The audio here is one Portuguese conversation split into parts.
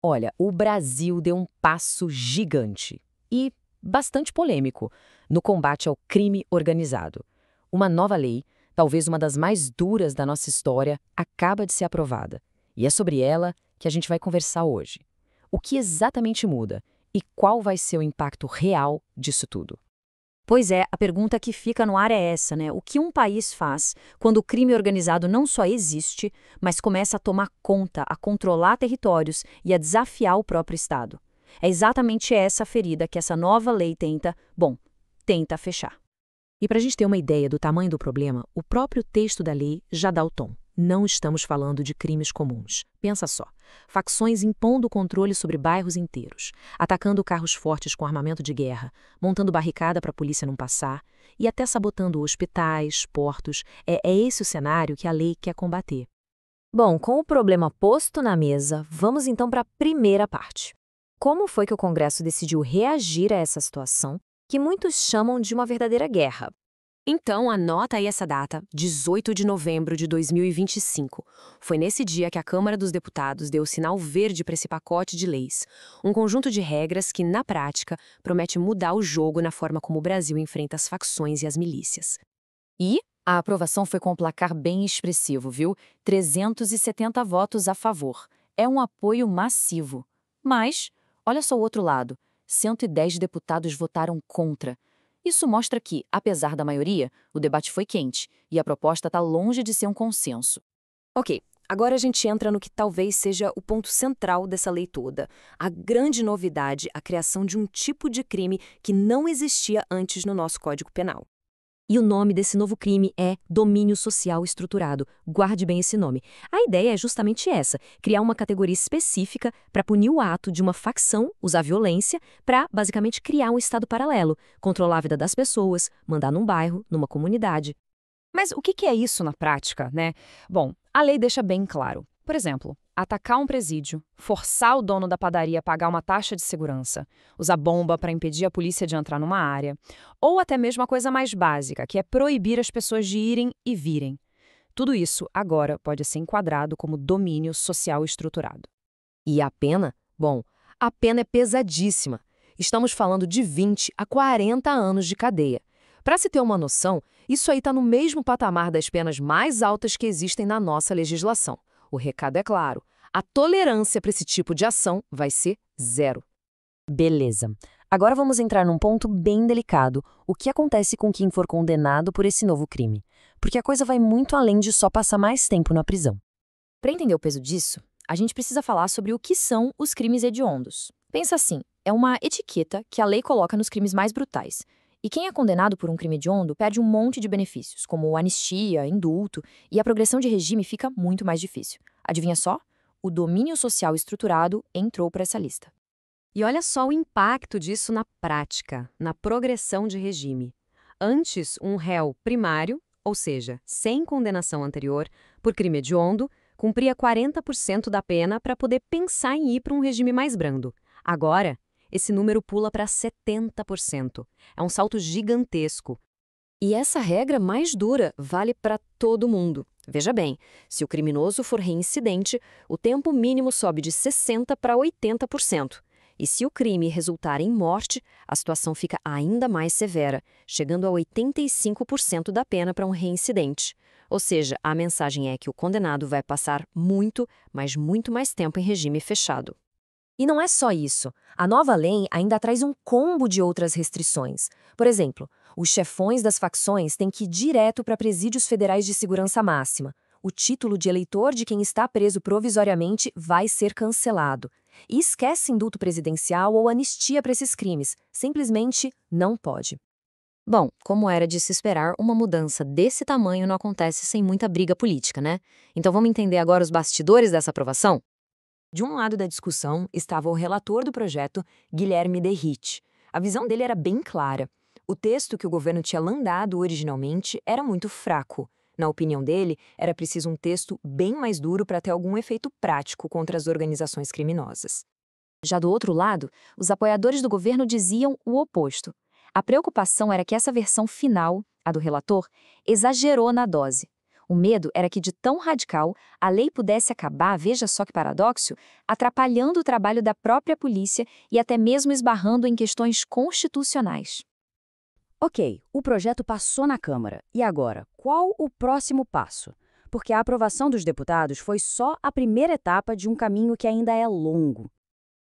Olha, o Brasil deu um passo gigante e bastante polêmico no combate ao crime organizado. Uma nova lei, talvez uma das mais duras da nossa história, acaba de ser aprovada. E é sobre ela que a gente vai conversar hoje. O que exatamente muda e qual vai ser o impacto real disso tudo? Pois é, a pergunta que fica no ar é essa, né? O que um país faz quando o crime organizado não só existe, mas começa a tomar conta, a controlar territórios e a desafiar o próprio Estado? É exatamente essa ferida que essa nova lei tenta fechar. E para a gente ter uma ideia do tamanho do problema, o próprio texto da lei já dá o tom. Não estamos falando de crimes comuns. Pensa só. Facções impondo controle sobre bairros inteiros, atacando carros fortes com armamento de guerra, montando barricada para a polícia não passar e até sabotando hospitais, portos. É esse o cenário que a lei quer combater. Bom, com o problema posto na mesa, vamos então para a primeira parte. Como foi que o Congresso decidiu reagir a essa situação, que muitos chamam de uma verdadeira guerra? Então, anota aí essa data, 18 de novembro de 2025. Foi nesse dia que a Câmara dos Deputados deu o sinal verde para esse pacote de leis. Um conjunto de regras que, na prática, promete mudar o jogo na forma como o Brasil enfrenta as facções e as milícias. E a aprovação foi com um placar bem expressivo, viu? 370 votos a favor. É um apoio massivo. Mas, olha só o outro lado. 110 deputados votaram contra. Isso mostra que, apesar da maioria, o debate foi quente e a proposta está longe de ser um consenso. Ok, agora a gente entra no que talvez seja o ponto central dessa lei toda. A grande novidade, a criação de um tipo de crime que não existia antes no nosso Código Penal. E o nome desse novo crime é domínio social estruturado. Guarde bem esse nome. A ideia é justamente essa, criar uma categoria específica para punir o ato de uma facção, usar violência, para basicamente criar um estado paralelo, controlar a vida das pessoas, mandar num bairro, numa comunidade. Mas o que é isso na prática, né? Bom, a lei deixa bem claro. Por exemplo, atacar um presídio, forçar o dono da padaria a pagar uma taxa de segurança, usar bomba para impedir a polícia de entrar numa área, ou até mesmo a coisa mais básica, que é proibir as pessoas de irem e virem. Tudo isso agora pode ser enquadrado como domínio social estruturado. E a pena? Bom, a pena é pesadíssima. Estamos falando de 20 a 40 anos de cadeia. Para se ter uma noção, isso aí está no mesmo patamar das penas mais altas que existem na nossa legislação. O recado é claro, a tolerância para esse tipo de ação vai ser zero. Beleza. Agora vamos entrar num ponto bem delicado. O que acontece com quem for condenado por esse novo crime? Porque a coisa vai muito além de só passar mais tempo na prisão. Para entender o peso disso, a gente precisa falar sobre o que são os crimes hediondos. Pensa assim, é uma etiqueta que a lei coloca nos crimes mais brutais. E quem é condenado por um crime hediondo perde um monte de benefícios, como anistia, indulto, e a progressão de regime fica muito mais difícil. Adivinha só? O domínio social estruturado entrou para essa lista. E olha só o impacto disso na prática, na progressão de regime. Antes, um réu primário, ou seja, sem condenação anterior, por crime hediondo, cumpria 40% da pena para poder pensar em ir para um regime mais brando. Agora, esse número pula para 70%. É um salto gigantesco. E essa regra mais dura vale para todo mundo. Veja bem, se o criminoso for reincidente, o tempo mínimo sobe de 60% para 80%. E se o crime resultar em morte, a situação fica ainda mais severa, chegando a 85% da pena para um reincidente. Ou seja, a mensagem é que o condenado vai passar muito, mas muito mais tempo em regime fechado. E não é só isso. A nova lei ainda traz um combo de outras restrições. Por exemplo, os chefões das facções têm que ir direto para presídios federais de segurança máxima. O título de eleitor de quem está preso provisoriamente vai ser cancelado. E esquece indulto presidencial ou anistia para esses crimes. Simplesmente não pode. Bom, como era de se esperar, uma mudança desse tamanho não acontece sem muita briga política, né? Então vamos entender agora os bastidores dessa aprovação? De um lado da discussão estava o relator do projeto, Guilherme Derrite. A visão dele era bem clara. O texto que o governo tinha landado originalmente era muito fraco. Na opinião dele, era preciso um texto bem mais duro para ter algum efeito prático contra as organizações criminosas. Já do outro lado, os apoiadores do governo diziam o oposto. A preocupação era que essa versão final, a do relator, exagerou na dose. O medo era que, de tão radical, a lei pudesse acabar, veja só que paradoxo, atrapalhando o trabalho da própria polícia e até mesmo esbarrando em questões constitucionais. Ok, o projeto passou na Câmara. E agora, qual o próximo passo? Porque a aprovação dos deputados foi só a primeira etapa de um caminho que ainda é longo.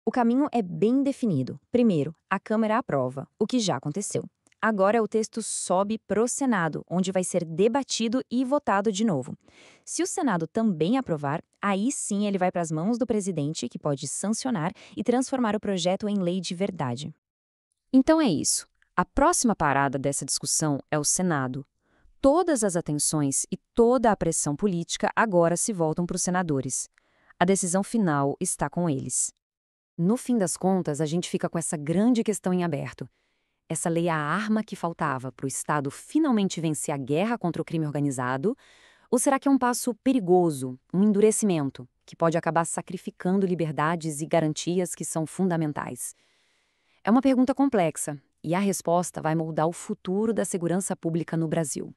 O caminho é bem definido. Primeiro, a Câmara aprova, o que já aconteceu. Agora o texto sobe para o Senado, onde vai ser debatido e votado de novo. Se o Senado também aprovar, aí sim ele vai para as mãos do presidente, que pode sancionar e transformar o projeto em lei de verdade. Então é isso. A próxima parada dessa discussão é o Senado. Todas as atenções e toda a pressão política agora se voltam para os senadores. A decisão final está com eles. No fim das contas, a gente fica com essa grande questão em aberto. Essa lei é a arma que faltava para o Estado finalmente vencer a guerra contra o crime organizado? Ou será que é um passo perigoso, um endurecimento, que pode acabar sacrificando liberdades e garantias que são fundamentais? É uma pergunta complexa, e a resposta vai moldar o futuro da segurança pública no Brasil.